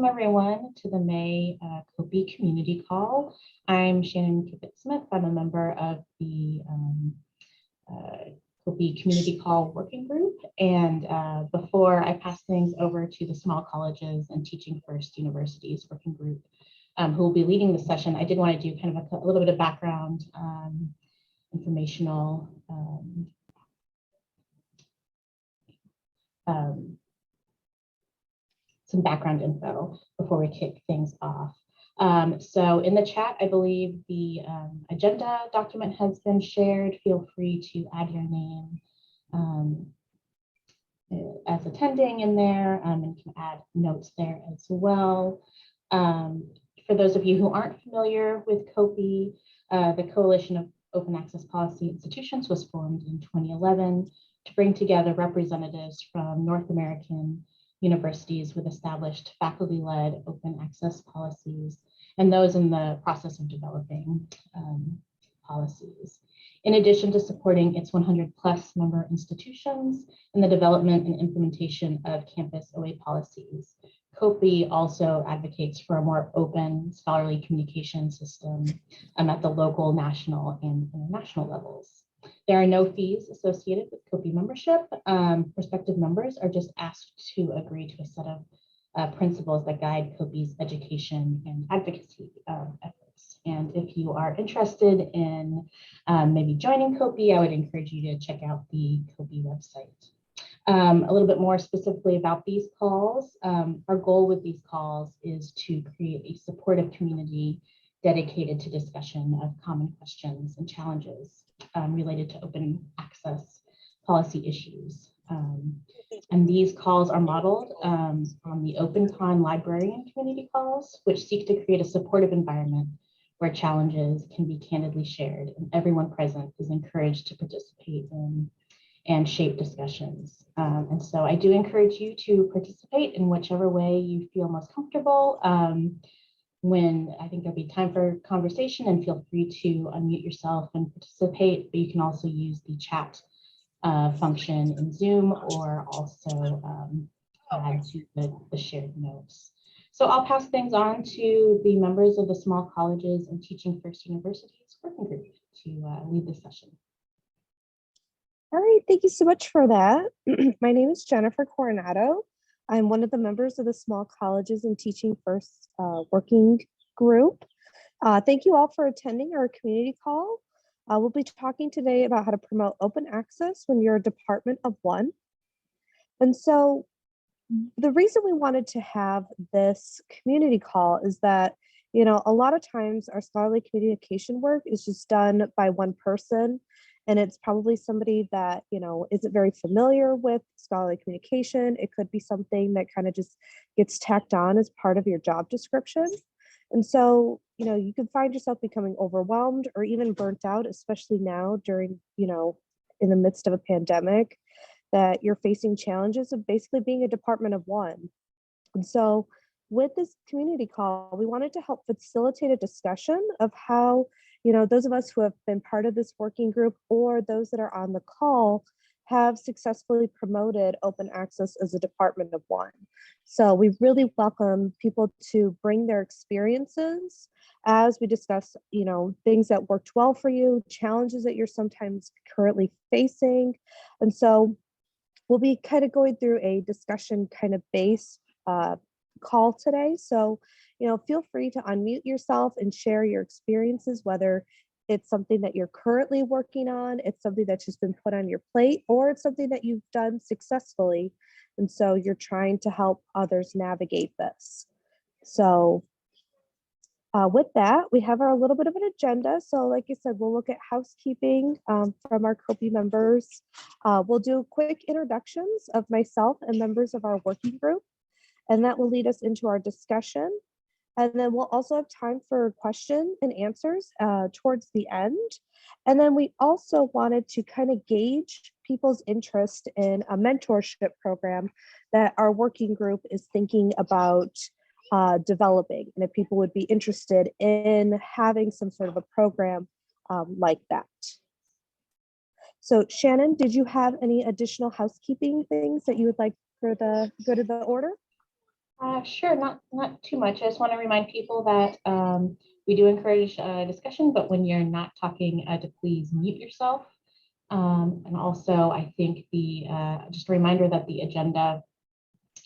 welcome everyone to the May COAPI Community Call. I'm Shannon Kippett-Smith. I'm a member of the COAPI Community Call Working Group. And before I pass things over to the Small Colleges and Teaching First Universities Working Group, who will be leading the session, I did want to do kind of a little bit of background informational some background info before we kick things off. So in the chat, I believe the agenda document has been shared. Feel free to add your name as attending in there, and you can add notes there as well. For those of you who aren't familiar with COAPI, the Coalition of Open Access Policy Institutions was formed in 2011 to bring together representatives from North American universities with established faculty-led open access policies and those in the process of developing policies. In addition to supporting its 100+ member institutions in the development and implementation of campus OA policies, COAPI also advocates for a more open scholarly communication system at the local, national, and international levels. There are no fees associated with COAPI membership. Prospective members are just asked to agree to a set of principles that guide COAPI's education and advocacy efforts. And if you are interested in maybe joining COAPI, I would encourage you to check out the COAPI website. A little bit more specifically about these calls. Our goal with these calls is to create a supportive community dedicated to discussion of common questions and challenges related to open access policy issues. And these calls are modeled on the OpenCon librarian community calls, which seek to create a supportive environment where challenges can be candidly shared and everyone present is encouraged to participate in and shape discussions. And so I do encourage you to participate in whichever way you feel most comfortable. When I think there'll be time for conversation, and feel free to unmute yourself and participate, but you can also use the chat function in Zoom or also add to the shared notes. So I'll pass things on to the members of the Small Colleges and Teaching First Universities Working Group to lead the session. All right, thank you so much for that. My name is Jennifer Coronado. I'm one of the members of the Small Colleges and Teaching First Working Group. Thank you all for attending our community call. We'll be talking today about how to promote open access when you're a department of one. And so the reason we wanted to have this community call is that, you know, a lot of times our scholarly communication work is just done by one person. And it's probably somebody that, you know, isn't very familiar with scholarly communication. It could be something that kind of just gets tacked on as part of your job description. And so, you know, you can find yourself becoming overwhelmed or even burnt out, especially now during, you know, in the midst of a pandemic, that you're facing challenges of basically being a department of one. And so with this community call, we wanted to help facilitate a discussion of how, you know, those of us who have been part of this working group or those that are on the call have successfully promoted open access as a department of one. So we really welcome people to bring their experiences as we discuss, you know, things that worked well for you, challenges that you're sometimes currently facing. And so we'll be kind of going through a discussion kind of base call today. So, you know, feel free to unmute yourself and share your experiences, whether it's something that you're currently working on, it's something that's just been put on your plate, or it's something that you've done successfully. And so you're trying to help others navigate this. So with that, we have our little bit of an agenda. So like I said, we'll look at housekeeping from our COAPI members. We'll do quick introductions of myself and members of our working group, and that will lead us into our discussion. And then we'll also have time for question and answers towards the end. And then we also wanted to kind of gauge people's interest in a mentorship program that our working group is thinking about developing, and if people would be interested in having some sort of a program like that. So Shannon, did you have any additional housekeeping things that you would like for the good of the order? Sure, not too much. I just want to remind people that we do encourage discussion, but when you're not talking, to please mute yourself. And also, I think just a reminder that the agenda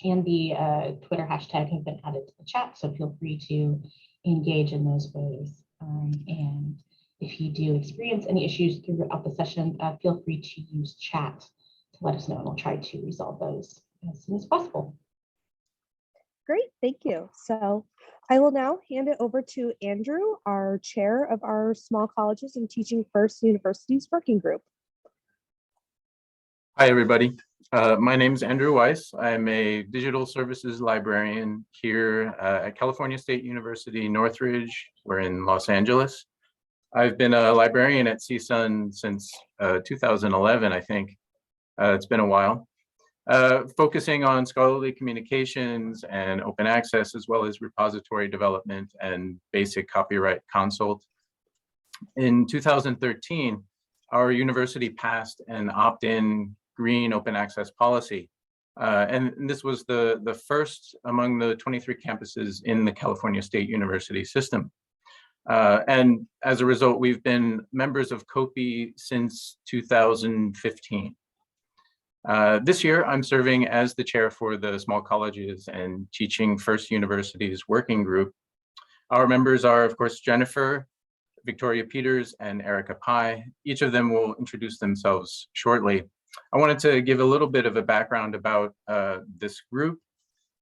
and the Twitter hashtag have been added to the chat, so feel free to engage in those ways. And if you do experience any issues throughout the session, feel free to use chat to let us know, and we'll try to resolve those as soon as possible. Great, thank you. So I will now hand it over to Andrew, our chair of our Small Colleges and Teaching First Universities Working Group. Hi, everybody. My name is Andrew Weiss. I'm a digital services librarian here at California State University, Northridge. We're in Los Angeles. I've been a librarian at CSUN since 2011, I think. It's been a while. Focusing on scholarly communications and open access, as well as repository development and basic copyright consult. In 2013, our university passed an opt-in green open access policy. And this was the first among the 23 campuses in the California State University system. And as a result, we've been members of COAPI since 2015. This year, I'm serving as the chair for the Small Colleges and Teaching First Universities Working Group. Our members are, of course, Jennifer, Victoria Peters, and Erica Pai. Each of them will introduce themselves shortly. I wanted to give a little bit of a background about this group.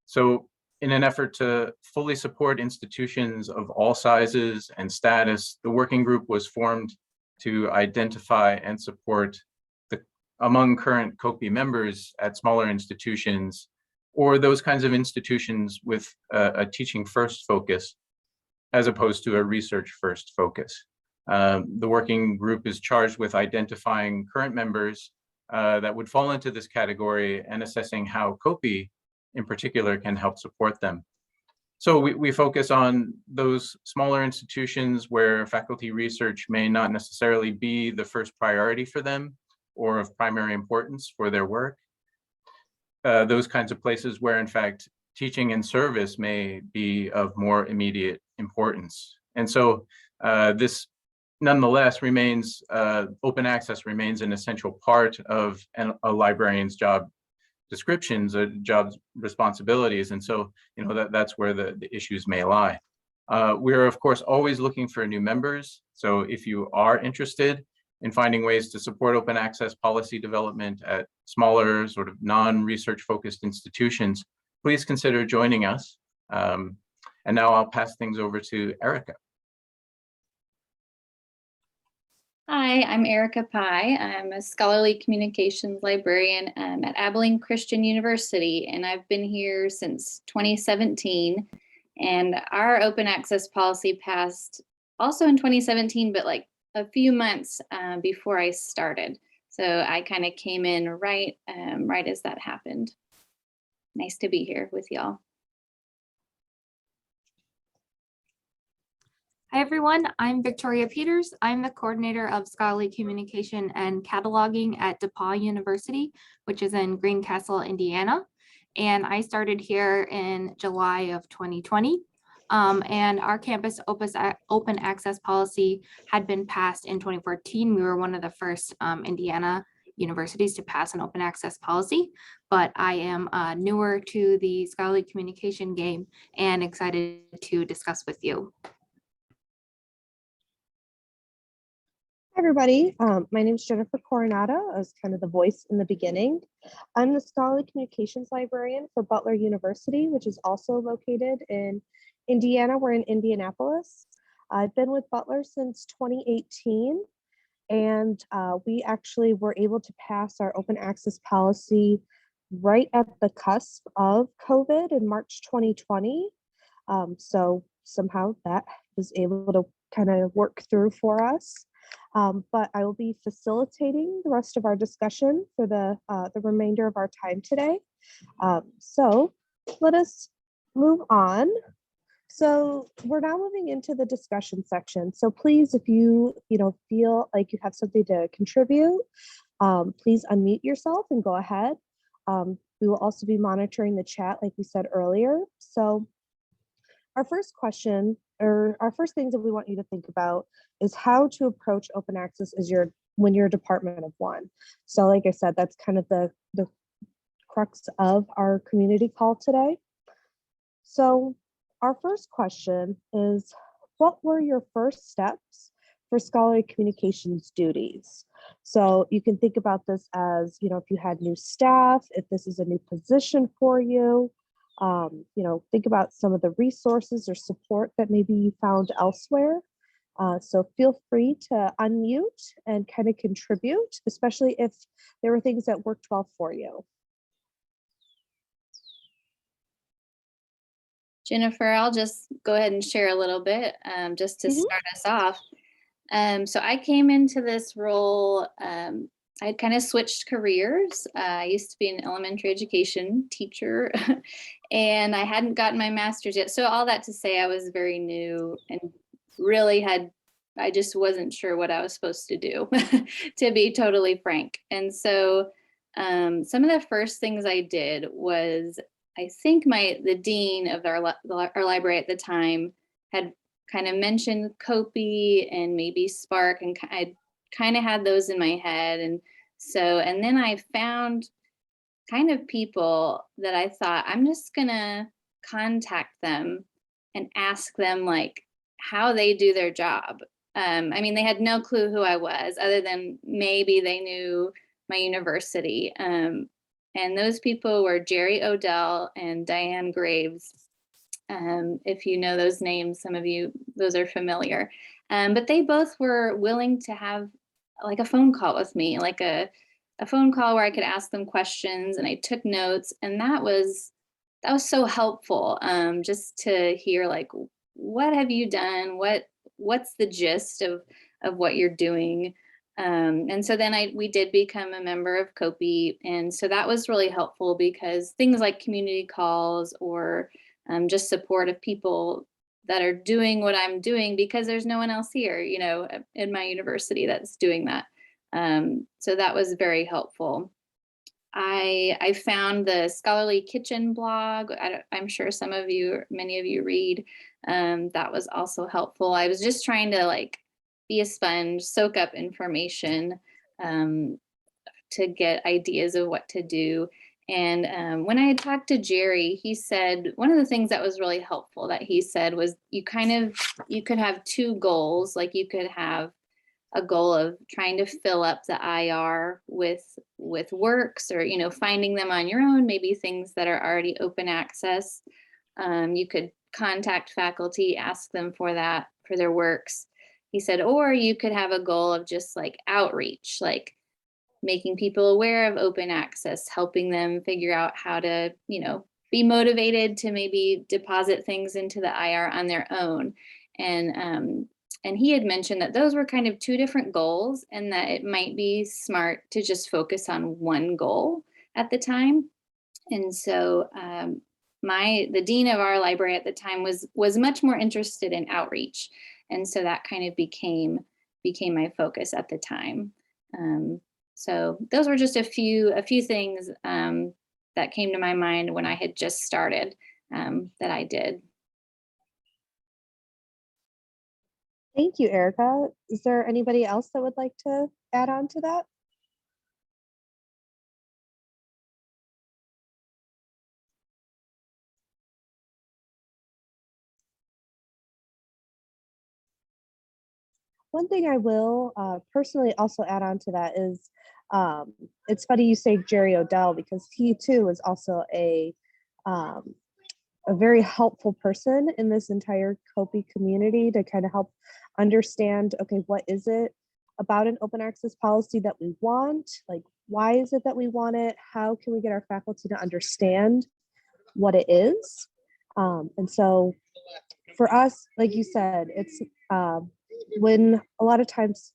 So in an effort to fully support institutions of all sizes and status, the working group was formed to identify and support among current COAPI members at smaller institutions, or those kinds of institutions with a teaching first focus, as opposed to a research first focus. The working group is charged with identifying current members that would fall into this category and assessing how COAPI in particular can help support them. So we focus on those smaller institutions where faculty research may not necessarily be the first priority for them or of primary importance for their work. Those kinds of places where, in fact, teaching and service may be of more immediate importance. And so this nonetheless remains, open access remains an essential part of a librarian's job descriptions, job responsibilities. And so, that's where the issues may lie. We're, of course, always looking for new members. So if you are interested in finding ways to support open access policy development at smaller, sort of non-research focused institutions, please consider joining us. And now I'll pass things over to Erica. Hi, I'm Erica Pai. I'm a scholarly communications librarian at Abilene Christian University, and I've been here since 2017. And our open access policy passed also in 2017, but like a few months before I started. So I kind of came in right as that happened. Nice to be here with y'all. Hi everyone, I'm Victoria Peters. I'm the coordinator of scholarly communication and cataloging at DePaul University, which is in Greencastle, Indiana. And I started here in July of 2020. And our campus open access policy had been passed in 2014. We were one of the first Indiana universities to pass an open access policy, but I am newer to the scholarly communication game and excited to discuss with you. Hi, everybody. My name is Jennifer Coronado. I was kind of the voice in the beginning. I'm the scholarly communications librarian for Butler University, which is also located in Indiana. We're in Indianapolis. I've been with Butler since 2018, and we actually were able to pass our open access policy right at the cusp of COVID in March 2020. So somehow that was able to kind of work through for us. But I will be facilitating the rest of our discussion for the remainder of our time today. So let us move on. So we're now moving into the discussion section. So please, if you feel like you have something to contribute, please unmute yourself and go ahead. We will also be monitoring the chat, like we said earlier. So our first question, or our first things that we want you to think about, is how to approach open access when you're a department of one. So like I said, that's kind of the crux of our community call today. So our first question is, what were your first steps for scholarly communications duties? So you can think about this as, if you had new staff, if this is a new position for you, think about some of the resources or support that maybe you found elsewhere. So feel free to unmute and kind of contribute, especially if there were things that worked well for you. Jennifer, I'll just go ahead and share a little bit just to start us off. So I came into this role, I kind of switched careers. I used to be an elementary education teacher and I hadn't gotten my master's yet. So all that to say, I was very new and really I just wasn't sure what I was supposed to do, to be totally frank. And so some of the first things I did was, I think the dean of our library at the time had kind of mentioned COAPI and maybe Spark, and I kind of had those in my head. And then I found kind of people that I thought, I'm just gonna contact them and ask them like how they do their job. I mean, they had no clue who I was, other than maybe they knew my university. And those people were Jerry Odell and Diane Graves. If you know those names, some of you, those are familiar. But they both were willing to have like a phone call with me, like a phone call where I could ask them questions, and I took notes, and that was so helpful, just to hear like, what have you done? What's the gist of what you're doing? And so then we did become a member of COAPI. And so that was really helpful, because things like community calls or just support of people that are doing what I'm doing, because there's no one else here, in my university that's doing that. So that was very helpful. I found the Scholarly Kitchen blog. I'm sure many of you read. That was also helpful. I was just trying to like be a sponge, soak up information to get ideas of what to do. And when I had talked to Jerry, he said one of the things that was really helpful that he said was you could have two goals. Like you could have a goal of trying to fill up the IR with works, or finding them on your own, maybe things that are already open access. You could contact faculty, ask them for their works. He said, or you could have a goal of just like outreach, like making people aware of open access, helping them figure out how to, be motivated to maybe deposit things into the IR on their own. And he had mentioned that those were kind of two different goals, and that it might be smart to just focus on one goal at the time. And so the dean of our library at the time was much more interested in outreach. And so that kind of became my focus at the time. So those were just a few things that came to my mind when I had just started that I did. Thank you, Erica. Is there anybody else that would like to add on to that? One thing I will personally also add on to that is, it's funny you say Jerry Odell, because he too is also a very helpful person in this entire COAPI community to kind of help understand, okay, what is it about an open access policy that we want? Like, why is it that we want it? How can we get our faculty to understand what it is? And so for us, like you said, it's when a lot of times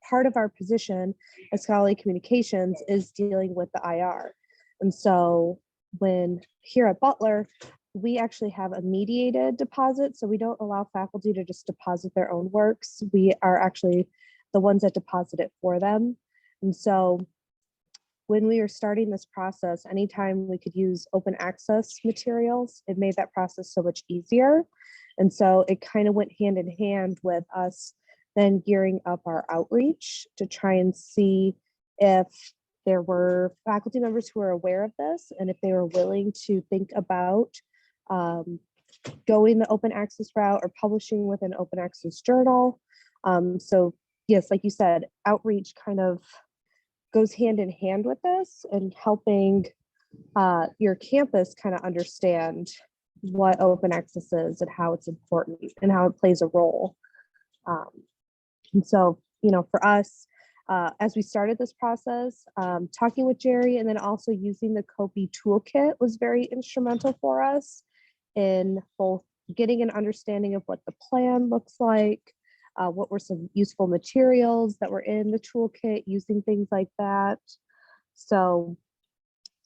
part of our position as scholarly communications is dealing with the IR. And so when here at Butler, we actually have a mediated deposit. So we don't allow faculty to just deposit their own works. We are actually the ones that deposit it for them. And so when we were starting this process, anytime we could use open access materials, it made that process so much easier. And so it kind of went hand in hand with us then gearing up our outreach to try and see if there were faculty members who were aware of this and if they were willing to think about going the open access route or publishing with an open access journal. So yes, like you said, outreach kind of goes hand in hand with this and helping your campus kind of understand what open access is and how it's important and how it plays a role. And so, you know, for us, as we started this process, talking with Jerry and then also using the COAPI toolkit was very instrumental for us in both getting an understanding of what the plan looks like, what were some useful materials that were in the toolkit, using things like that. So,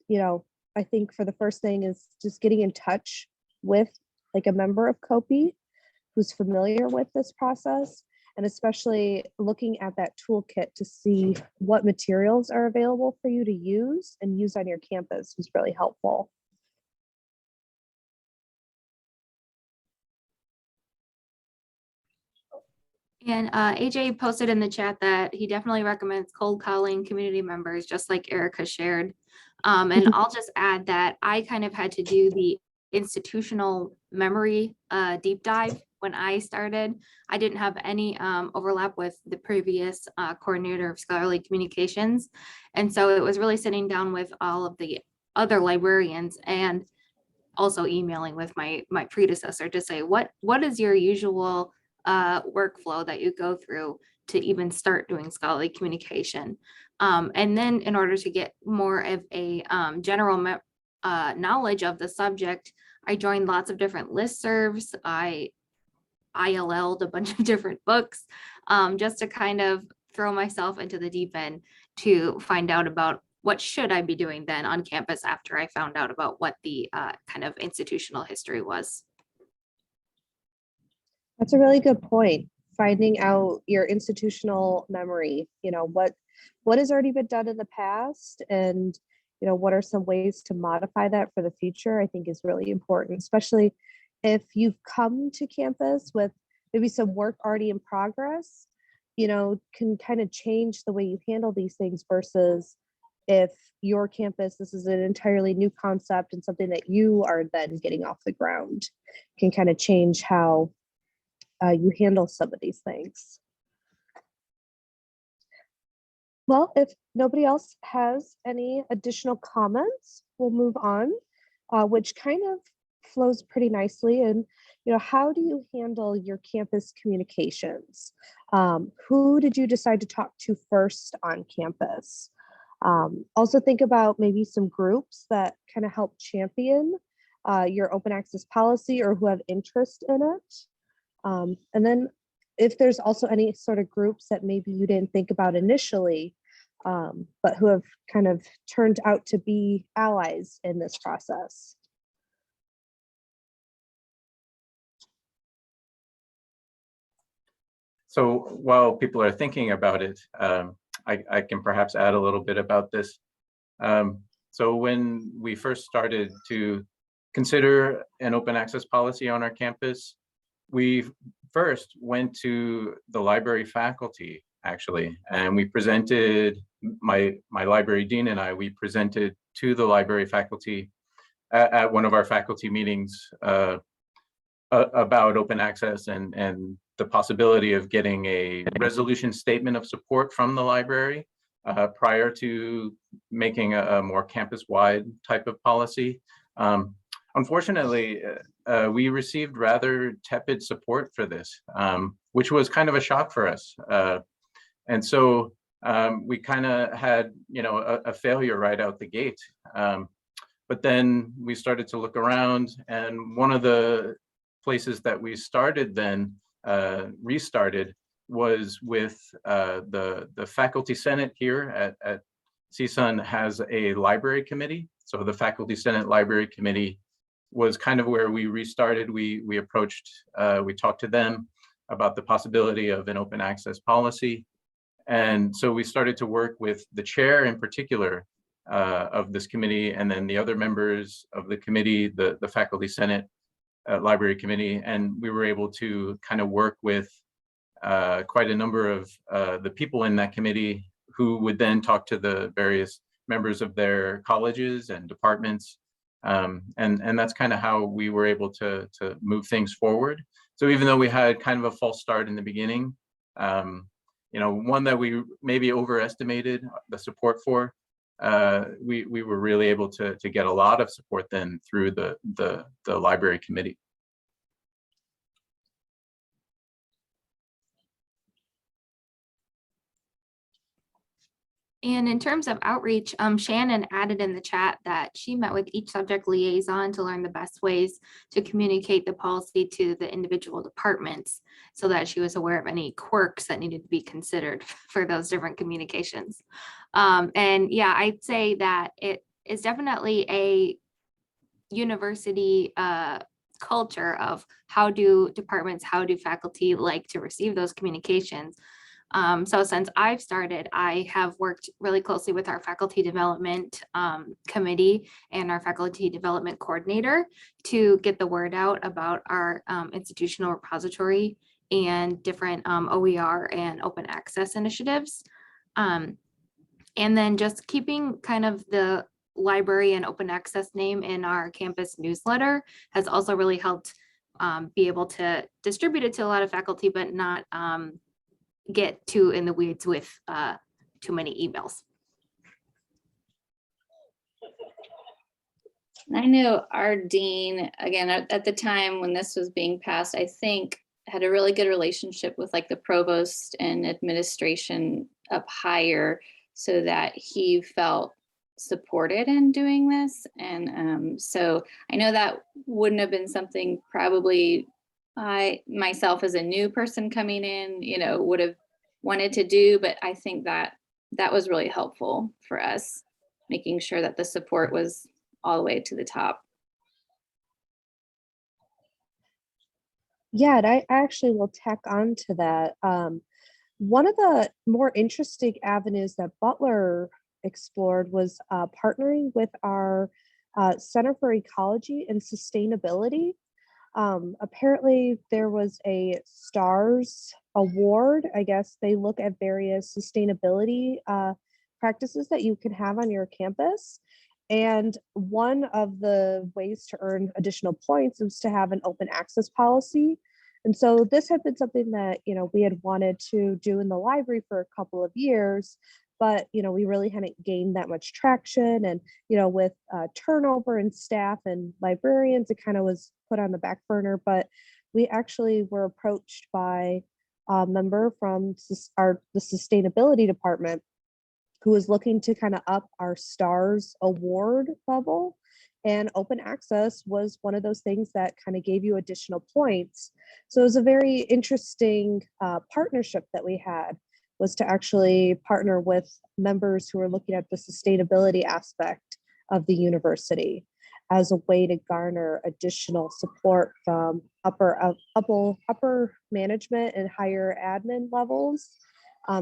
you know, I think for the first thing is just getting in touch with like a member of COAPI who's familiar with this process, and especially looking at that toolkit to see what materials are available for you to use and use on your campus was really helpful. And AJ posted in the chat that he definitely recommends cold calling community members, just like Erica shared. And I'll just add that I kind of had to do the institutional memory deep dive when I started. I didn't have any overlap with the previous coordinator of scholarly communications. And so it was really sitting down with all of the other librarians and also emailing with my predecessor to say, what is your usual workflow that you go through to even start doing scholarly communication. And then in order to get more of a general knowledge of the subject, I joined lots of different listservs. I ILL'd a bunch of different books just to kind of throw myself into the deep end to find out about what should I be doing then on campus after I found out about what the kind of institutional history was. That's a really good point. Finding out your institutional memory, you know, what has already been done in the past and, you know, what are some ways to modify that for the future, I think is really important, especially if you've come to campus with maybe some work already in progress, you know, can kind of change the way you handle these things versus if your campus, this is an entirely new concept and something that you are then getting off the ground, can kind of change how you handle some of these things. Well, if nobody else has any additional comments, we'll move on, which kind of flows pretty nicely. And, you know, how do you handle your campus communications? Who did you decide to talk to first on campus? Also think about maybe some groups that kind of help champion your open access policy or who have interest in it. And then if there's also any sort of groups that maybe you didn't think about initially, but who have kind of turned out to be allies in this process. So while people are thinking about it, I can perhaps add a little bit about this. So when we first started to consider an open access policy on our campus, we first went to the library faculty, actually, and we presented, my library dean and I, we presented to the library faculty at one of our faculty meetings about open access and the possibility of getting a resolution statement of support from the library prior to making a more campus-wide type of policy. Unfortunately, we received rather tepid support for this, which was kind of a shock for us. And so we kind of had, you know, a failure right out the gate. But then we started to look around, and one of the places that we started then, restarted, was with the faculty senate here at CSUN has a library committee. So the faculty senate library committee was kind of where we restarted. We approached, we talked to them about the possibility of an open access policy. And so we started to work with the chair in particular of this committee, and then the other members of the committee, the Faculty Senate Library Committee, and we were able to kind of work with quite a number of the people in that committee who would then talk to the various members of their colleges and departments. And that's kind of how we were able to move things forward. So even though we had kind of a false start in the beginning, one that we maybe overestimated the support for, we were really able to get a lot of support then through the library committee. And in terms of outreach, Shannon added in the chat that she met with each subject liaison to learn the best ways to communicate the policy to the individual departments so that she was aware of any quirks that needed to be considered for those different communications. And yeah, I'd say that it is definitely a university culture of how do departments, how do faculty like to receive those communications. So since I've started, I have worked really closely with our faculty development committee and our faculty development coordinator to get the word out about our institutional repository and different OER and open access initiatives. And then just keeping kind of the library and open access name in our campus newsletter has also really helped be able to distribute it to a lot of faculty, but not get too in the weeds with too many emails. I know our dean, again, at the time when this was being passed, I think had a really good relationship with like the provost and administration up higher so that he felt supported in doing this. And so I know that wouldn't have been something probably I myself as a new person coming in, would have wanted to do, but I think that that was really helpful for us, making sure that the support was all the way to the top. Yeah, and I actually will tack on to that. One of the more interesting avenues that Butler explored was partnering with our Center for Ecology and Sustainability. Apparently there was a STARS award. I guess they look at various sustainability practices that you can have on your campus. And one of the ways to earn additional points is to have an open access policy. And so this had been something that, we had wanted to do in the library for a couple of years, but, we really hadn't gained that much traction. And, with turnover in staff and librarians, it kind of was put on the back burner. But we actually were approached by a member from the sustainability department who was looking to kind of up our STARS award level. And open access was one of those things that kind of gave you additional points. So it was a very interesting partnership that we had, was to actually partner with members who are looking at the sustainability aspect of the university as a way to garner additional support from upper management and higher admin levels,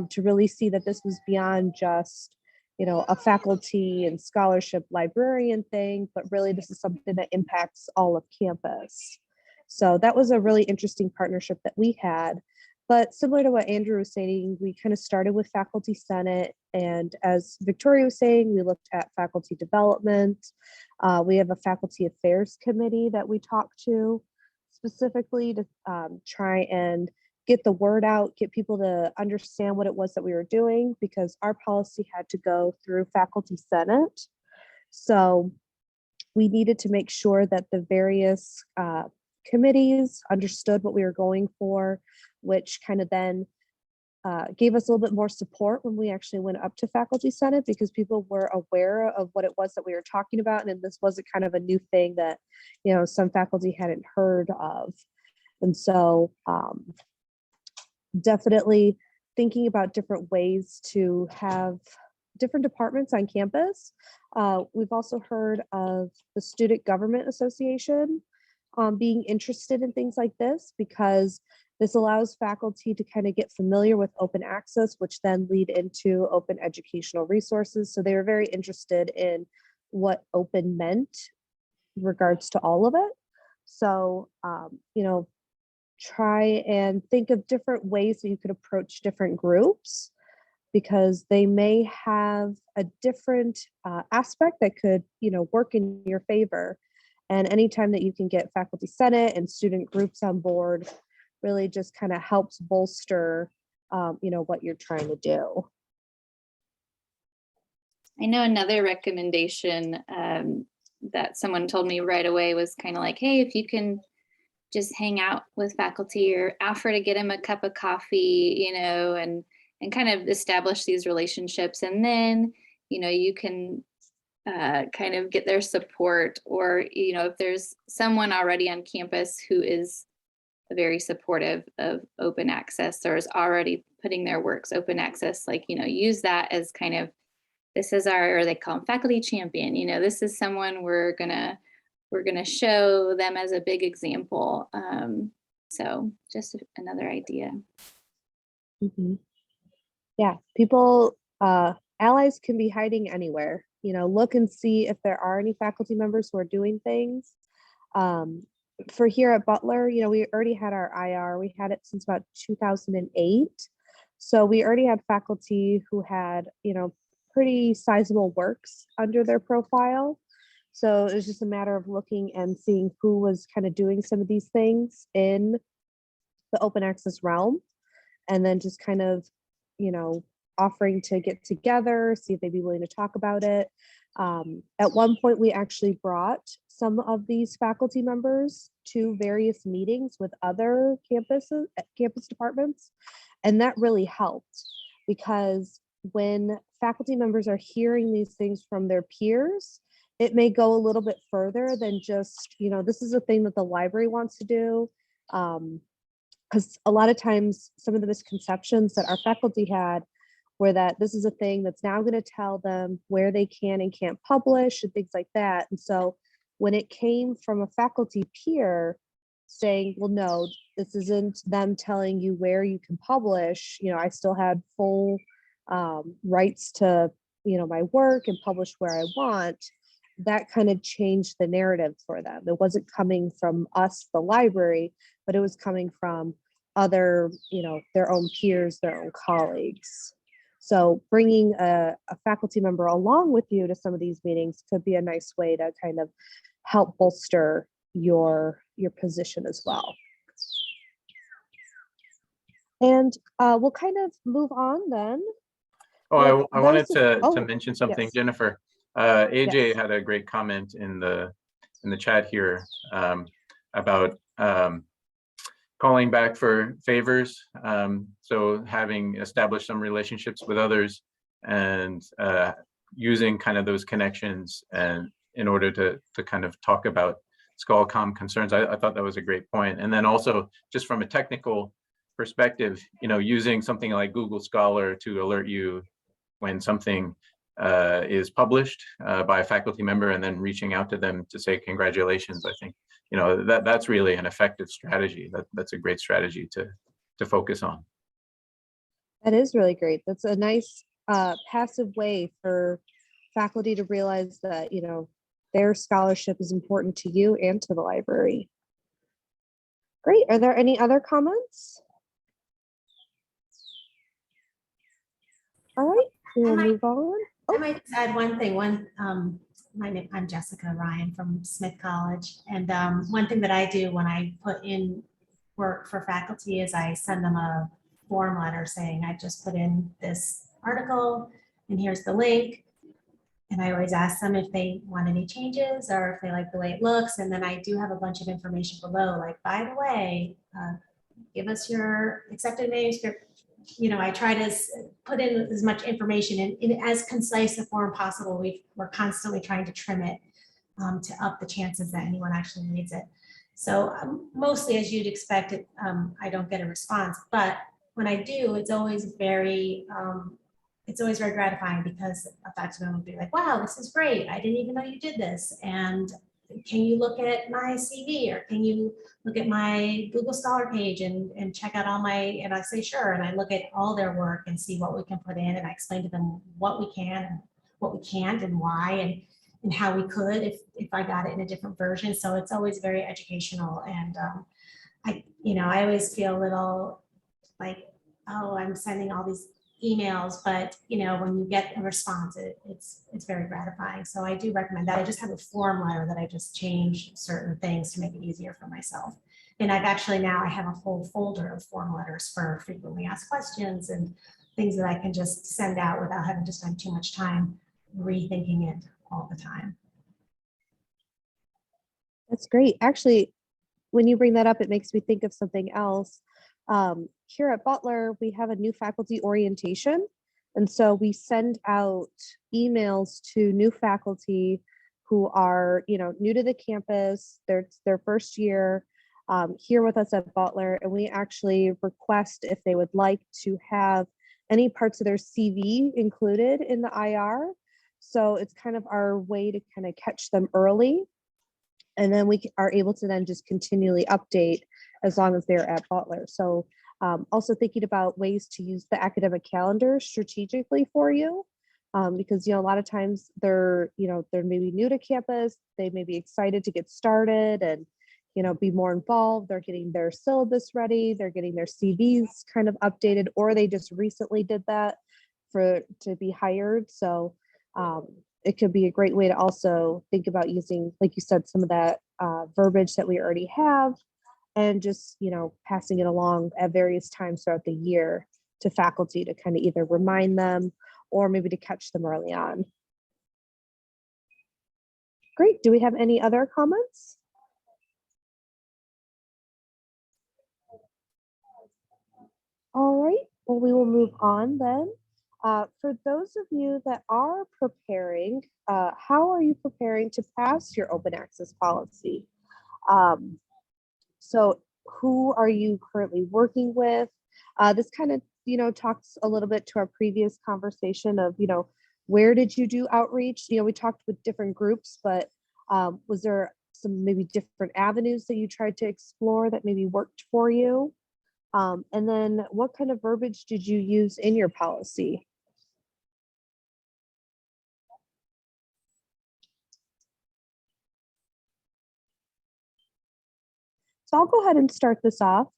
to really see that this was beyond just a faculty and scholarship librarian thing, but really this is something that impacts all of campus. So that was a really interesting partnership that we had. But similar to what Andrew was saying, we kind of started with Faculty Senate. And as Victoria was saying, we looked at faculty development. We have a faculty affairs committee that we talk to specifically to try and get the word out, get people to understand what it was that we were doing, because our policy had to go through Faculty Senate. So we needed to make sure that the various committees understood what we were going for, which kind of then gave us a little bit more support when we actually went up to Faculty Senate, because people were aware of what it was that we were talking about. And this wasn't kind of a new thing that, some faculty hadn't heard of. And so definitely thinking about different ways to have different departments on campus. We've also heard of the Student Government Association being interested in things like this, because This allows faculty to kind of get familiar with open access, which then lead into open educational resources. So they were very interested in what open meant in regards to all of it. So, you know, try and think of different ways that you could approach different groups, because they may have a different aspect that could, you know, work in your favor. And anytime that you can get faculty senate and student groups on board, really just kind of helps bolster, you know, what you're trying to do. I know another recommendation that someone told me right away was kind of like, hey, if you can just hang out with faculty or offer to get them a cup of coffee, you know, and kind of establish these relationships. And then, you know, you can kind of get their support, or, you know, if there's someone already on campus who is very supportive of open access or is already putting their works open access, like, you know, use that as kind of, this is our, or they call them faculty champion, you know, this is someone we're gonna show them as a big example. So just another idea. Mm-hmm. Yeah, people, allies can be hiding anywhere. You know, look and see if there are any faculty members who are doing things. For here at Butler, you know, we already had our IR. We had it since about 2008. So we already had faculty who had, you know, pretty sizable works under their profile. So it was just a matter of looking and seeing who was kind of doing some of these things in the open access realm, and then just kind of, you know, offering to get together, see if they'd be willing to talk about it. At one point, we actually brought some of these faculty members to various meetings with other campus departments, and that really helped, because when faculty members are hearing these things from their peers, it may go a little bit further than just, you know, this is a thing that the library wants to do. Because a lot of times some of the misconceptions that our faculty had were that this is a thing that's now going to tell them where they can and can't publish and things like that. And so when it came from a faculty peer saying, well, no, this isn't them telling you where you can publish, you know, I still had full rights to, you know, my work and publish where I want, that kind of changed the narrative for them. It wasn't coming from us, the library, but it was coming from other, you know, their own peers, their own colleagues. So bringing a faculty member along with you to some of these meetings could be a nice way to kind of help bolster your position as well. And we'll kind of move on then. Oh, I wanted to Oh, mention something, yes. Jennifer. AJ Yes. had a great comment in the chat here about calling back for favors. So having established some relationships with others and using kind of those connections and in order to kind of talk about ScholComm concerns. I thought that was a great point. And then also just from a technical perspective, you know, using something like Google Scholar to alert you when something is published by a faculty member, and then reaching out to them to say congratulations. I think, you know, that's really an effective strategy. That's a great strategy to focus on. That is really great. That's a nice passive way for faculty to realize that, you know, their scholarship is important to you and to the library. Great. Are there any other comments? All right, we'll move on. I might just add one thing. I'm Jessica Ryan from Smith College. And one thing that I do when I put in work for faculty is I send them a form letter saying, I just put in this article and here's the link. And I always ask them if they want any changes or if they like the way it looks. And then I do have a bunch of information below, like, by the way, give us your accepted manuscript. You know, I try to put in as much information in as concise a form possible. We're constantly trying to trim it to up the chances that anyone actually reads it. So mostly, as you'd expect, I don't get a response, but when I do, it's always very gratifying, because a faculty member will be like, wow, this is great. I didn't even know you did this. And can you look at my CV, or can you look at my Google Scholar page and check out all my, and I say, sure. And I look at all their work and see what we can put in. And I explain to them what we can and what we can't and why, and how we could if I got it in a different version. So it's always very educational. And I always feel a little like, oh, I'm sending all these emails, but when you get a response, it's very gratifying. So I do recommend that. I just have a form letter that I just changed certain things to make it easier for myself. And I've actually now I have a whole folder of form letters for frequently asked questions and things that I can just send out without having to spend too much time rethinking it all the time. That's great. Actually, when you bring that up, it makes me think of something else. Here at Butler, we have a new faculty orientation. And so we send out emails to new faculty who are, new to the campus, it's their first year here with us at Butler. And we actually request if they would like to have any parts of their CV included in the IR. So it's kind of our way to kind of catch them early. And then we are able to then just continually update as long as they're at Butler. So also thinking about ways to use the academic calendar strategically for you, because a lot of times they're maybe new to campus, they may be excited to get started and be more involved. They're getting their syllabus ready, they're getting their CVs kind of updated, or they just recently did that to be hired. So it could be a great way to also think about using, like you said, some of that verbiage that we already have, and just, passing it along at various times throughout the year to faculty to kind of either remind them or maybe to catch them early on. Great. Do we have any other comments? All right. Well, we will move on then. For those of you that are preparing, how are you preparing to pass your open access policy? So who are you currently working with? This kind of, talks a little bit to our previous conversation of, where did you do outreach? We talked with different groups, but was there some maybe different avenues that you tried to explore that maybe worked for you? And then what kind of verbiage did you use in your policy? So I'll go ahead and start this off.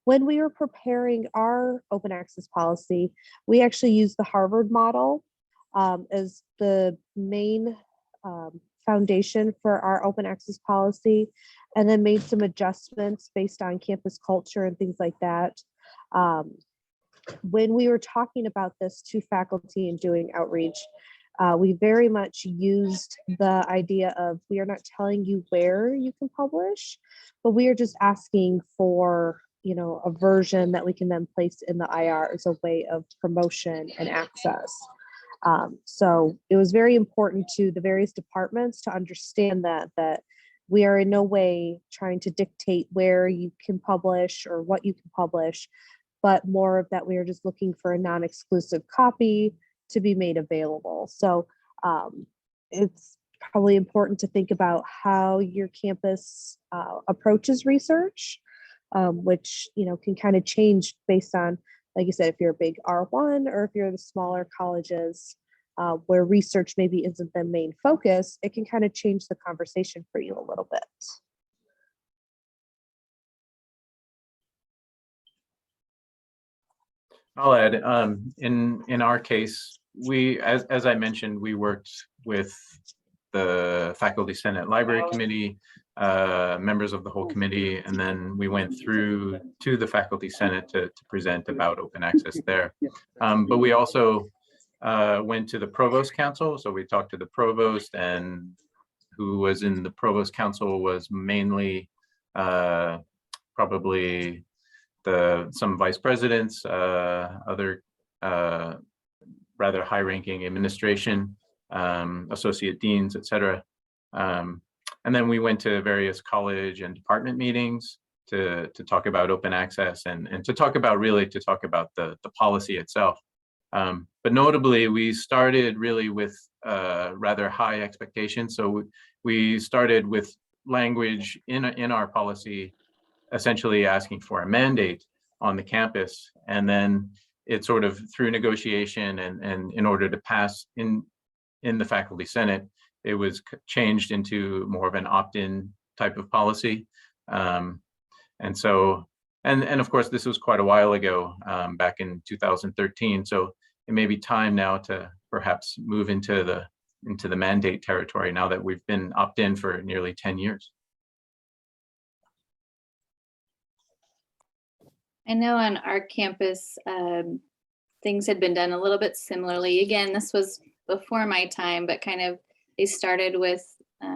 When we were preparing our open access policy, we actually used the Harvard model as the main foundation for our open access policy, and then made some adjustments based on campus culture and things like that. When we were talking about this to faculty and doing outreach, we very much used the idea of, we are not telling you where you can publish, but we are just asking for, a version that we can then place in the IR as a way of promotion and access. So it was very important to the various departments to understand that we are in no way trying to dictate where you can publish or what you can publish, but more of that we are just looking for a non-exclusive copy to be made available. So it's probably important to think about how your campus approaches research, which can kind of change based on, like you said, if you're a big R1 or if you're the smaller colleges where research maybe isn't the main focus, it can kind of change the conversation for you a little bit. I'll add, in our case, as I mentioned, we worked with the Faculty Senate Library Committee, members of the whole committee, and then we went through to the Faculty Senate to present about open access there. But we also went to the Provost Council, so we talked to the Provost, and who was in the Provost Council was mainly probably some vice presidents, other rather high-ranking administration, associate deans, etc. And then we went to various college and department meetings to talk about open access and to talk about the policy itself. But notably, we started really with rather high expectations. So we started with language in our policy, essentially asking for a mandate on the campus. And then it sort of through negotiation and in order to pass in the faculty senate, it was changed into more of an opt-in type of policy. And so, and of course, this was quite a while ago, back in 2013. So it may be time now to perhaps move into the mandate territory now that we've been opt-in for nearly 10 years. I know on our campus, things had been done a little bit similarly. Again, this was before my time, but kind of they started with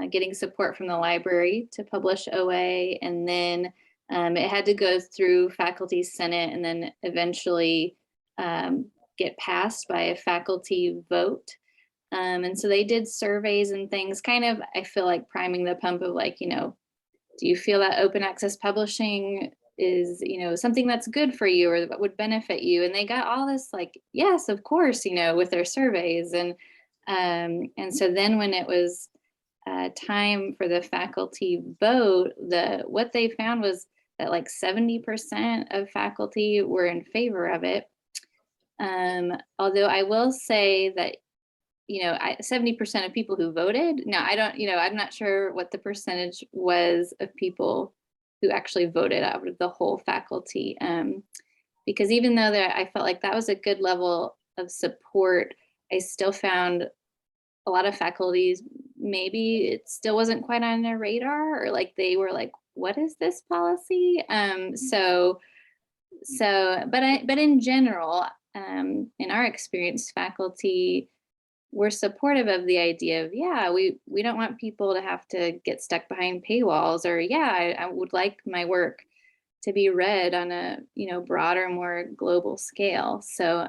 getting support from the library to publish OA, and then it had to go through faculty senate and then eventually get passed by a faculty vote. And so they did surveys and things, kind of, I feel like priming the pump of like, you know, do you feel that open access publishing is, you know, something that's good for you or that would benefit you? And they got all this like, yes, of course, you know, with their surveys. And so then when it was time for the faculty vote, what they found was that like 70% of faculty were in favor of it. Although I will say that, you know, 70% of people who voted, now I don't, you know, I'm not sure what the percentage was of people who actually voted out of the whole faculty. Because even though I felt like that was a good level of support, I still found a lot of faculties, maybe it still wasn't quite on their radar, or like they were like, what is this policy? But in general, in our experience, faculty were supportive of the idea of, yeah, we don't want people to have to get stuck behind paywalls, or yeah, I would like my work to be read on a, you know, broader, more global scale. So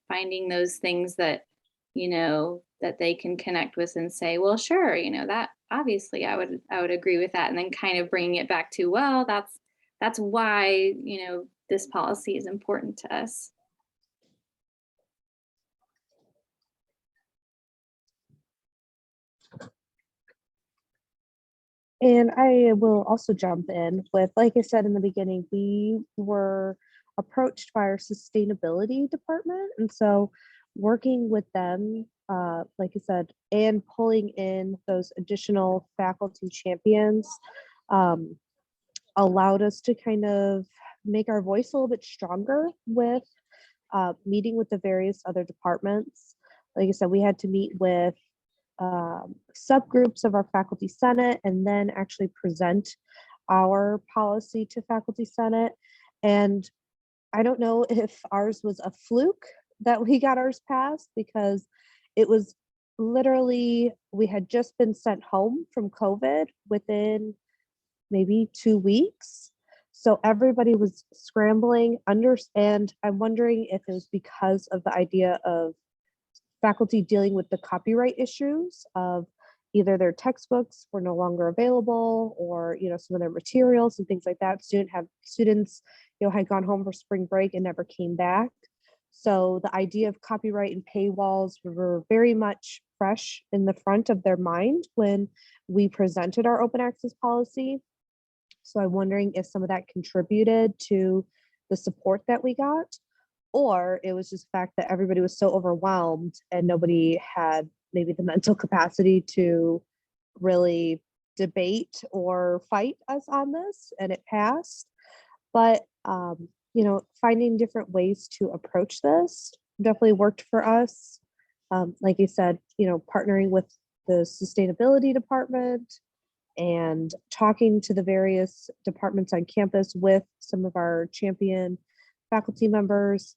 finding those things that, you know, that they can connect with and say, well, sure, you know, that obviously I would agree with that, and then kind of bringing it back to, well, that's why, you know, this policy is important to us. And I will also jump in with, like I said in the beginning, we were approached by our sustainability department. And so working with them, like I said, and pulling in those additional faculty champions allowed us to kind of make our voice a little bit stronger with meeting with the various other departments. Like I said, we had to meet with subgroups of our faculty senate and then actually present our policy to faculty senate. And I don't know if ours was a fluke that we got ours passed, because it was literally, we had just been sent home from COVID within maybe 2 weeks. So everybody was scrambling and I'm wondering if it was because of the idea of faculty dealing with the copyright issues of either their textbooks were no longer available, or, you know, some of their materials and things like that. Students, you know, had gone home for spring break and never came back. So the idea of copyright and paywalls were very much fresh in the front of their mind when we presented our open access policy. So I'm wondering if some of that contributed to the support that we got, or it was just the fact that everybody was so overwhelmed and nobody had maybe the mental capacity to really debate or fight us on this, and it passed. But you know, finding different ways to approach this definitely worked for us. Like you said, you know, partnering with the sustainability department and talking to the various departments on campus with some of our champion faculty members.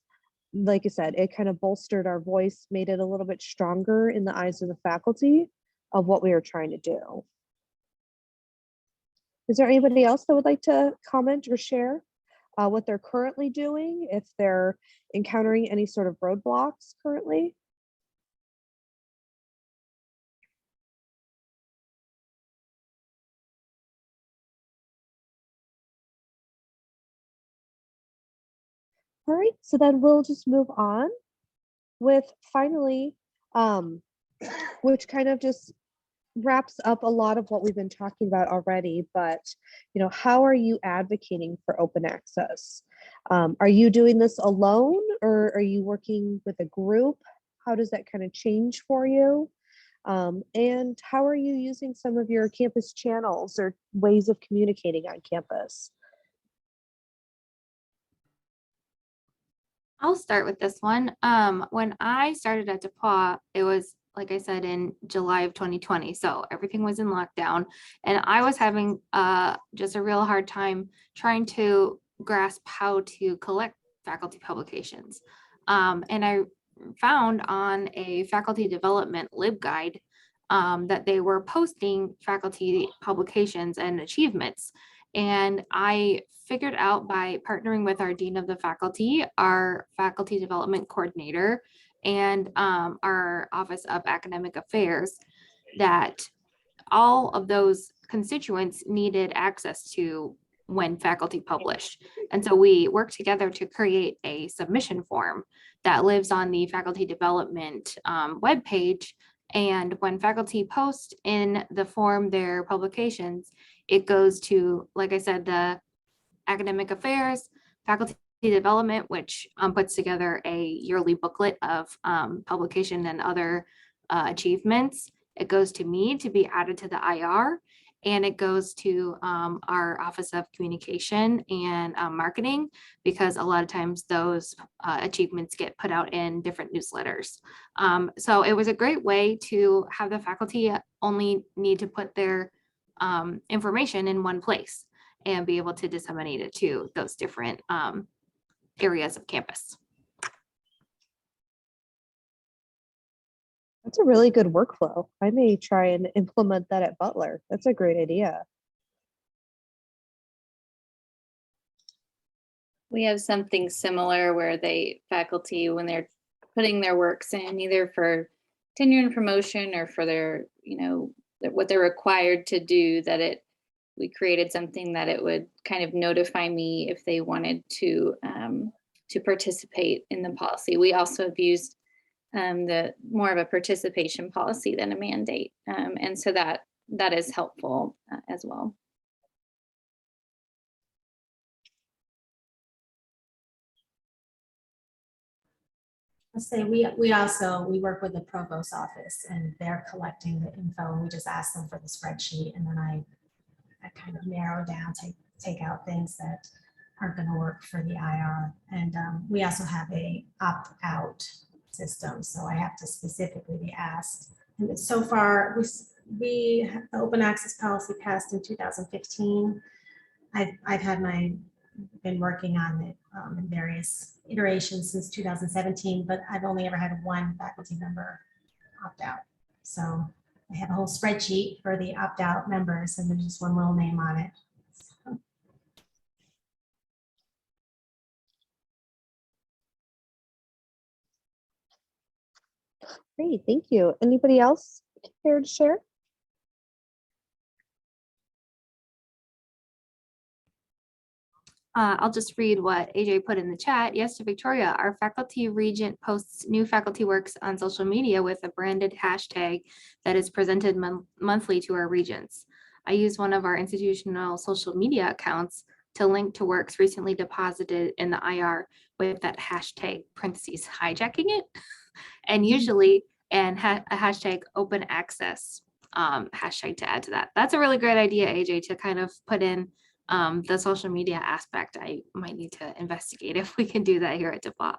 Like I said, it kind of bolstered our voice, made it a little bit stronger in the eyes of the faculty of what we were trying to do. Is there anybody else that would like to comment or share what they're currently doing, if they're encountering any sort of roadblocks currently? All right, so then we'll just move on with finally, which kind of just wraps up a lot of what we've been talking about already. But, you know, how are you advocating for open access? Are you doing this alone, or are you working with a group? How does that kind of change for you? And how are you using some of your campus channels or ways of communicating on campus? I'll start with this one. When I started at DePauw, it was, like I said, in July of 2020. So everything was in lockdown, and I was having just a real hard time trying to grasp how to collect faculty publications. And I found on a faculty development LibGuide that they were posting faculty publications and achievements. And I figured out by partnering with our dean of the faculty, our faculty development coordinator, and our Office of Academic Affairs, that all of those constituents needed access to when faculty published. And so we worked together to create a submission form that lives on the faculty development webpage. And when faculty post in the form their publications, it goes to, like I said, the Academic Affairs, Faculty Development, which puts together a yearly booklet of publication and other achievements. It goes to me to be added to the IR, and it goes to our Office of Communication and Marketing, because a lot of times those achievements get put out in different newsletters. So it was a great way to have the faculty only need to put their information in one place and be able to disseminate it to those different areas of campus. That's a really good workflow. I may try and implement that at Butler. That's a great idea. We have something similar where faculty, when they're putting their works in, either for tenure and promotion or for their, what they're required to do, we created something that it would kind of notify me if they wanted to participate in the policy. We also have used the more of a participation policy than a mandate. And so that is helpful as well. I'll say we work with the provost office, and they're collecting the info, and we just ask them for the spreadsheet, and then I kind of narrow down, take out things that aren't going to work for the IR. And we also have a opt-out system, so I have to specifically be asked. And so far, the open access policy passed in 2015. I've been working on it in various iterations since 2017, but I've only ever had one faculty member opt out. So I have a whole spreadsheet for the opt-out members, and there's just one little name on it. Great, thank you. Anybody else care to share? I'll just read what AJ put in the chat. Yes, to Victoria, our faculty regent posts new faculty works on social media with a branded hashtag that is presented monthly to our regents. I use one of our institutional social media accounts to link to works recently deposited in the IR with that hashtag parentheses hijacking it, and usually a hashtag open access hashtag to add to that. That's a really great idea, AJ, to kind of put in the social media aspect. I might need to investigate if we can do that here at DePauw.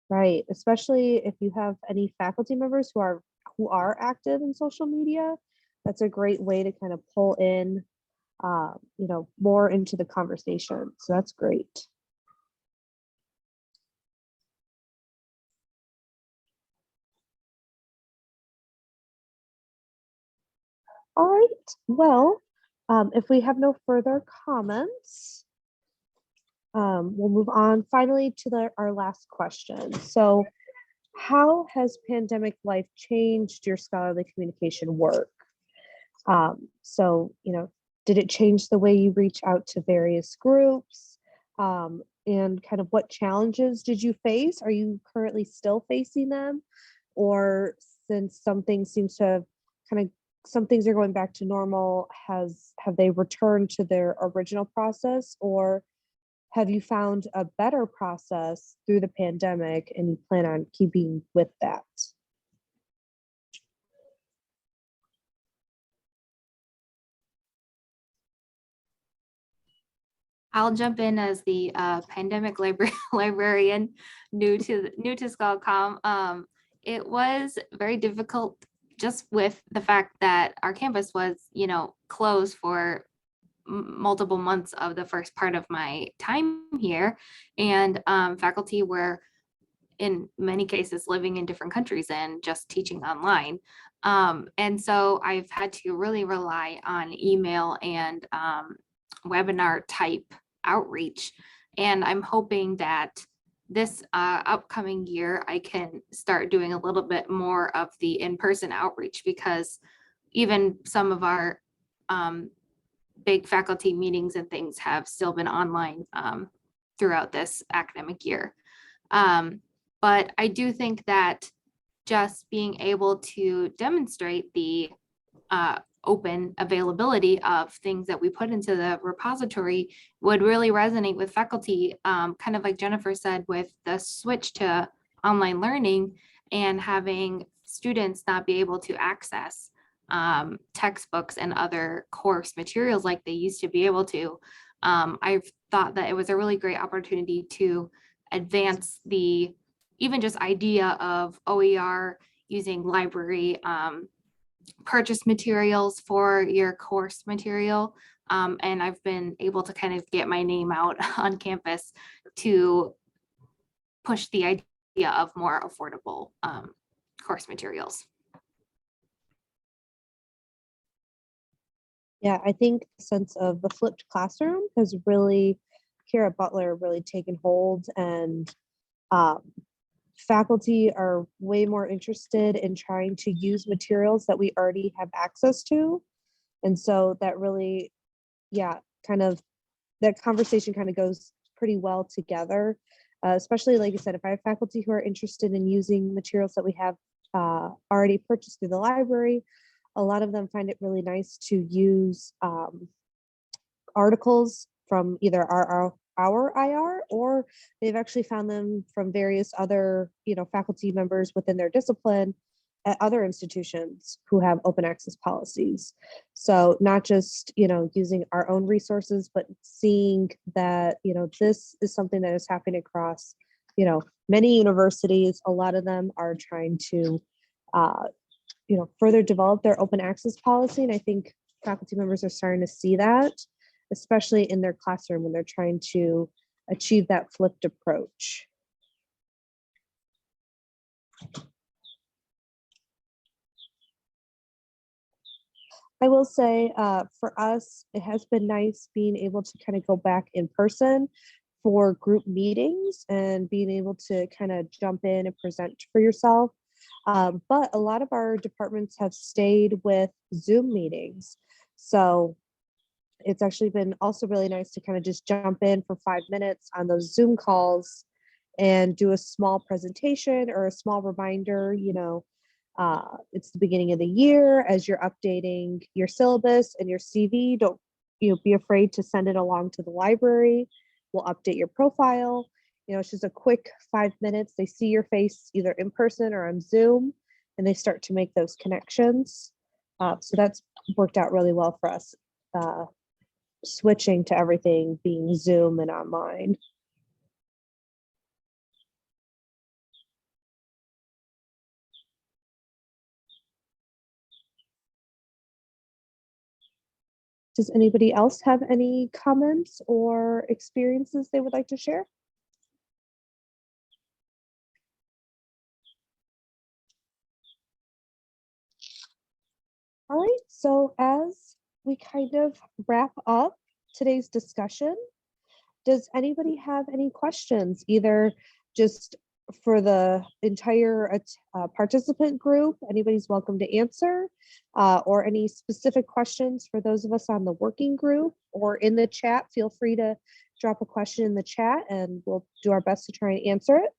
Right, especially if you have any faculty members who are active in social media. That's a great way to kind of pull in, more into the conversation. So that's great. All right, well, if we have no further comments, we'll move on finally to our last question. So how has pandemic life changed your scholarly communication work? So, did it change the way you reach out to various groups? and kind of what challenges did you face? Are you currently still facing them? Or since some things seems to have kind of, some things are going back to normal, have they returned to their original process, or have you found a better process through the pandemic and you plan on keeping with that? I'll jump in as the pandemic librarian, new to ScholarComm. It was very difficult just with the fact that our campus was, closed for multiple months of the first part of my time here, and faculty were in many cases living in different countries and just teaching online. And so I've had to really rely on email and webinar type outreach. And I'm hoping that this upcoming year, I can start doing a little bit more of the in-person outreach, because even some of our big faculty meetings and things have still been online throughout this academic year. But I do think that just being able to demonstrate the open availability of things that we put into the repository would really resonate with faculty, kind of like Jennifer said, with the switch to online learning and having students not be able to access textbooks and other course materials like they used to be able to. I've thought that it was a really great opportunity to advance the even just idea of OER using library purchase materials for your course material. And I've been able to kind of get my name out on campus to push the idea of more affordable course materials. Yeah, I think the sense of the flipped classroom has really, here at Butler, really taken hold, and faculty are way more interested in trying to use materials that we already have access to. And so that really, yeah, kind of, that conversation kind of goes pretty well together, especially like you said, if I have faculty who are interested in using materials that we have already purchased through the library, a lot of them find it really nice to use articles from either our IR, or they've actually found them from various other, faculty members within their discipline at other institutions who have open access policies. So not just, using our own resources, but seeing that, this is something that is happening across, many universities. A lot of them are trying to, further develop their open access policy. And I think faculty members are starting to see that, especially in their classroom when they're trying to achieve that flipped approach. I will say for us, it has been nice being able to kind of go back in person for group meetings and being able to kind of jump in and present for yourself. But a lot of our departments have stayed with Zoom meetings. So it's actually been also really nice to kind of just jump in for 5 minutes on those Zoom calls and do a small presentation or a small reminder. It's the beginning of the year. As you're updating your syllabus and your CV, don't be afraid to send it along to the library. We'll update your profile. It's just a quick 5 minutes. They see your face either in person or on Zoom, and they start to make those connections. So that's worked out really well for us, switching to everything being Zoom and online. Does anybody else have any comments or experiences they would like to share? All right, so as we kind of wrap up today's discussion, does anybody have any questions, either just for the entire participant group, anybody's welcome to answer, or any specific questions for those of us on the working group or in the chat, feel free to drop a question in the chat and we'll do our best to try and answer it.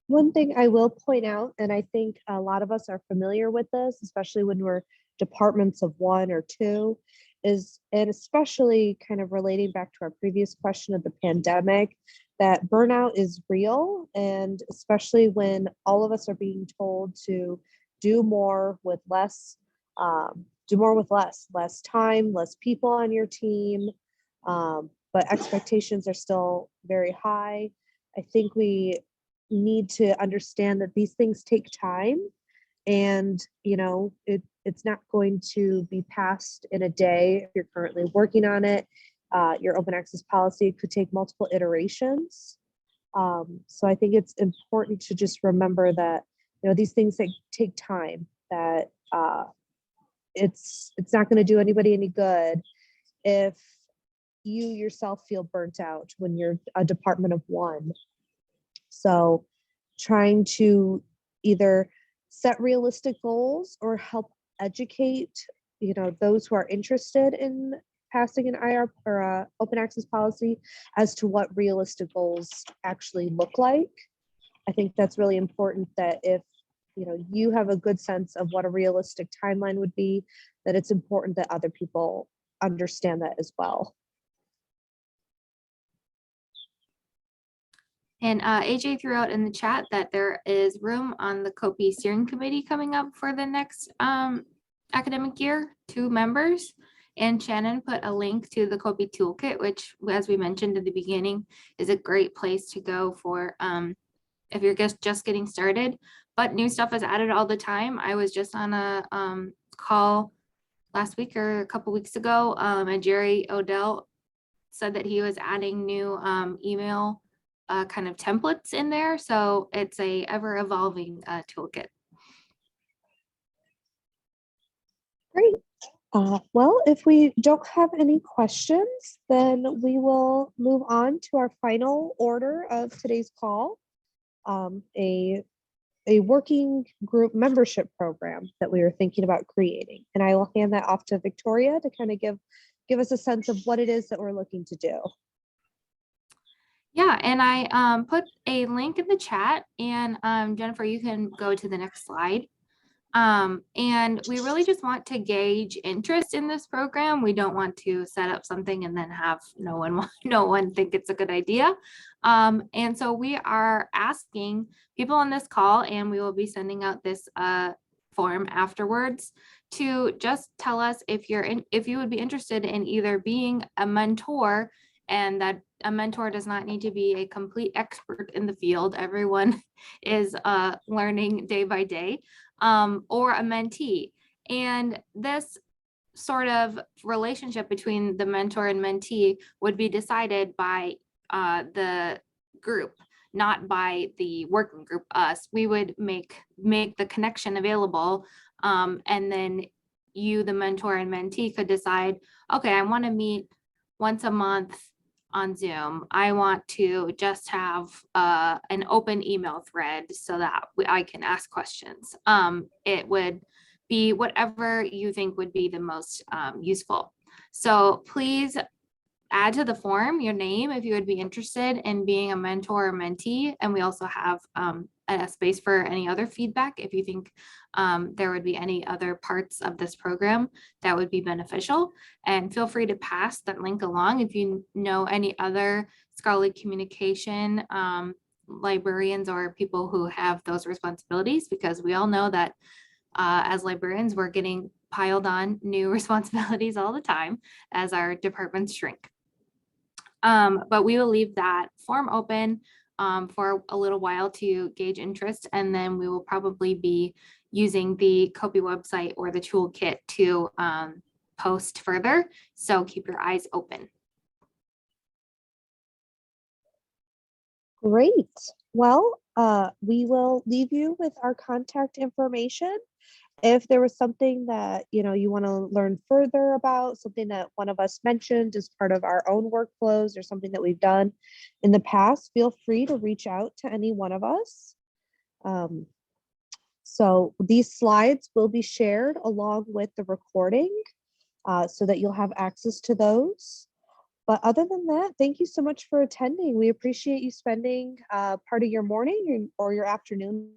One thing I will point out, and I think a lot of us are familiar with this, especially when we're departments of 1 or 2, is, and especially kind of relating back to our previous question of the pandemic, that burnout is real. And especially when all of us are being told to do more with less, less time, less people on your team, but expectations are still very high. I think we need to understand that these things take time, and it's not going to be passed in a day. If you're currently working on it, your open access policy could take multiple iterations. So I think it's important to just remember that these things take time, that it's not going to do anybody any good if you yourself feel burnt out when you're a department of 1. So trying to either set realistic goals or help educate, those who are interested in passing an IR or a open access policy as to what realistic goals actually look like. I think that's really important, that if you have a good sense of what a realistic timeline would be, that it's important that other people understand that as well. And AJ threw out in the chat that there is room on the COAPI steering committee coming up for the next academic year, 2 members. And Shannon put a link to the COAPI toolkit, which, as we mentioned at the beginning, is a great place to go for if you're just getting started. But new stuff is added all the time. I was just on a call last week or a couple weeks ago, and Jerry Odell said that he was adding new email kind of templates in there. So it's a ever evolving toolkit. Great. Well, if we don't have any questions, then we will move on to our final order of today's call, a working group membership program that we were thinking about creating. And I will hand that off to Victoria to kind of give us a sense of what it is that we're looking to do. Yeah, and I put a link in the chat, and Jennifer, you can go to the next slide. And we really just want to gauge interest in this program. We don't want to set up something and then have no one think it's a good idea. And so we are asking people on this call, and we will be sending out this form afterwards, to just tell us if you would be interested in either being a mentor, and that a mentor does not need to be a complete expert in the field. Everyone is learning day by day, or a mentee. And this sort of relationship between the mentor and mentee would be decided by the group, not by the working group, us. We would make the connection available, and then you, the mentor and mentee, could decide, okay, I want to meet once a month on Zoom. I want to just have an open email thread so that I can ask questions. It would be whatever you think would be the most useful. So please add to the form your name if you would be interested in being a mentor or mentee. And we also have a space for any other feedback if you think there would be any other parts of this program that would be beneficial. And feel free to pass that link along if you know any other scholarly communication librarians or people who have those responsibilities, because we all know that as librarians, we're getting piled on new responsibilities all the time as our departments shrink. But we will leave that form open for a little while to gauge interest, and then we will probably be using the COAPI website or the toolkit to post further. So keep your eyes open. Great. Well, we will leave you with our contact information. If there was something that you want to learn further about, something that one of us mentioned as part of our own workflows or something that we've done in the past, feel free to reach out to any one of us. So these slides will be shared along with the recording so that you'll have access to those. But other than that, thank you so much for attending. We appreciate you spending part of your morning or your afternoon